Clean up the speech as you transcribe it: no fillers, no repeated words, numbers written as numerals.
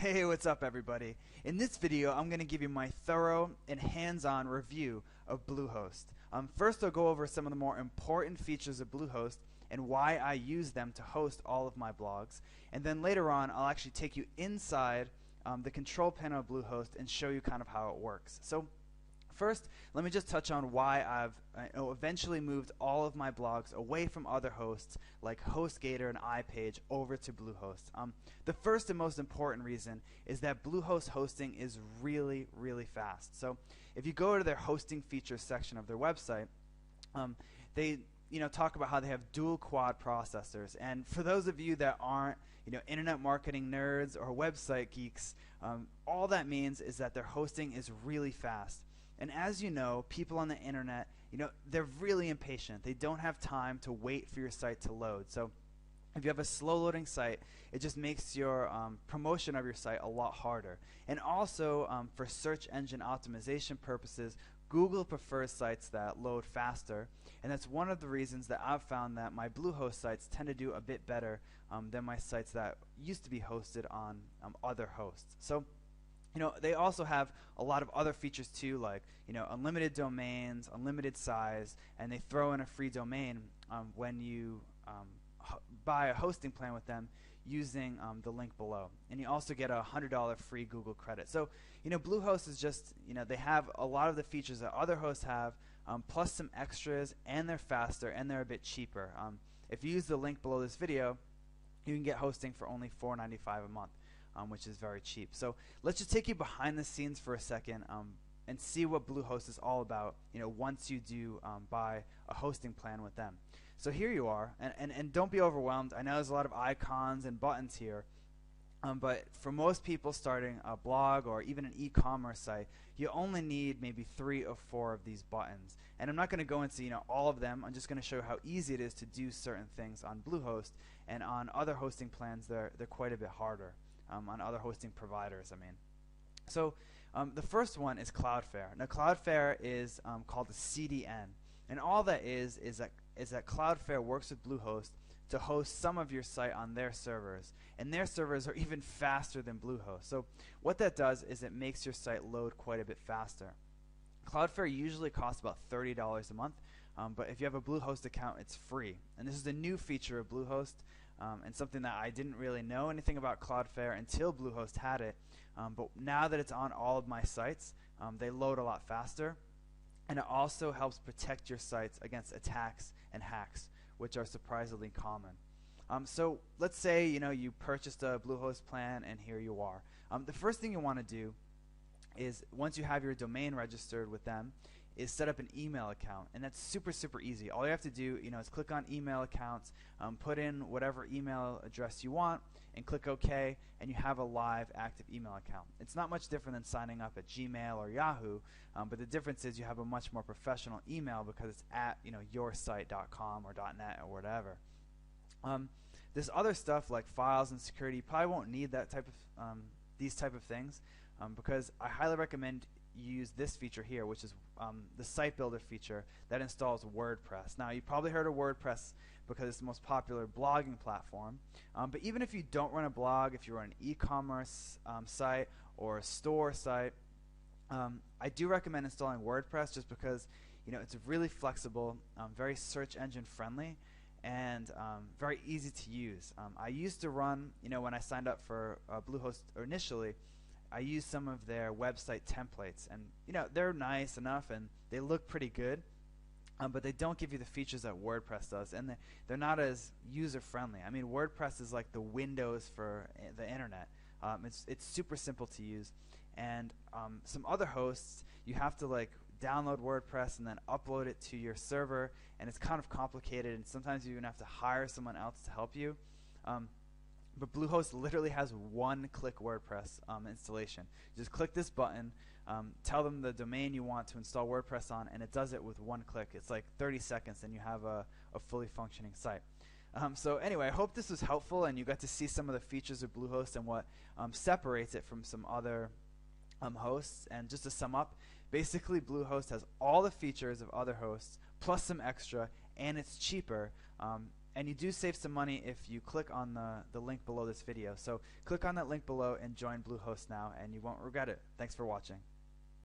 Hey, what's up everybody? In this video, I'm going to give you my thorough and hands-on review of Bluehost. First, I'll go over some of the more important features of Bluehost and why I use them to host all of my blogs. And then later on, I'll actually take you inside the control panel of Bluehost and show you kind of how it works. So first, let me just touch on why I've eventually moved all of my blogs away from other hosts like HostGator and iPage over to Bluehost. The first and most important reason is that Bluehost hosting is really, really fast. So if you go to their hosting features section of their website, they talk about how they have dual quad processors. And for those of you that aren't internet marketing nerds or website geeks, all that means is that their hosting is really fast. And as you know, people on the internet, they're really impatient. They don't have time to wait for your site to load. So if you have a slow loading site, it just makes your promotion of your site a lot harder. And also for search engine optimization purposes, Google prefers sites that load faster, and that's one of the reasons that I've found that my Bluehost sites tend to do a bit better than my sites that used to be hosted on other hosts. So they also have a lot of other features too, like unlimited domains, unlimited size, and they throw in a free domain when you buy a hosting plan with them using the link below. And you also get a $100 free Google credit. So Bluehost is just, they have a lot of the features that other hosts have, plus some extras, and they're faster and they're a bit cheaper. If you use the link below this video, you can get hosting for only $4.95 a month. Which is very cheap. So let's just take you behind the scenes for a second and see what Bluehost is all about once you do buy a hosting plan with them. So here you are, and don't be overwhelmed. I know there's a lot of icons and buttons here, but for most people starting a blog or even an e-commerce site, you only need maybe 3 or 4 of these buttons. And I'm not going to go into all of them. I'm just going to show how easy it is to do certain things on Bluehost, and on other hosting plans they're quite a bit harder. On other hosting providers, I mean. So the first one is Cloudflare. Now Cloudflare is called a CDN, and all that is that Cloudflare works with Bluehost to host some of your site on their servers, and their servers are even faster than Bluehost. So what that does is it makes your site load quite a bit faster. Cloudflare usually costs about $30 a month, but if you have a Bluehost account, it's free. And this is a new feature of Bluehost. And something that I didn't really know anything about Cloudflare until Bluehost had it, but now that it's on all of my sites, they load a lot faster, and it also helps protect your sites against attacks and hacks, which are surprisingly common. So let's say you purchased a Bluehost plan, and here you are. The first thing you want to do is, once you have your domain registered with them, is set up an email account, and that's super easy. All you have to do is click on email accounts, put in whatever email address you want, and click OK, and you have a live active email account. It's not much different than signing up at Gmail or Yahoo, but the difference is you have a much more professional email because it's at yoursite.com or .net or whatever. This other stuff like files and security, you probably won't need that type of these type of things, because I highly recommend use this feature here, which is the site builder feature that installs WordPress. Now you probably heard of WordPress because it's the most popular blogging platform, but even if you don't run a blog, if you run an e-commerce site or a store site, I do recommend installing WordPress just because it's really flexible, very search engine friendly, and very easy to use. I used to run, when I signed up for Bluehost initially, I use some of their website templates, and they're nice enough and they look pretty good, but they don't give you the features that WordPress does, and they're not as user friendly. I mean, WordPress is like the Windows for the internet. It's super simple to use, and some other hosts, you have to download WordPress and then upload it to your server, and it's kind of complicated, and sometimes you even have to hire someone else to help you. But Bluehost literally has one-click WordPress installation. You just click this button, tell them the domain you want to install WordPress on, and it does it with one click. It's like 30 seconds, and you have a fully functioning site. So anyway, I hope this was helpful, and you got to see some of the features of Bluehost and what separates it from some other hosts. And just to sum up, basically Bluehost has all the features of other hosts, plus some extra, and it's cheaper. And you do save some money if you click on the link below this video. So click on that link below and join Bluehost now, and you won't regret it. Thanks for watching.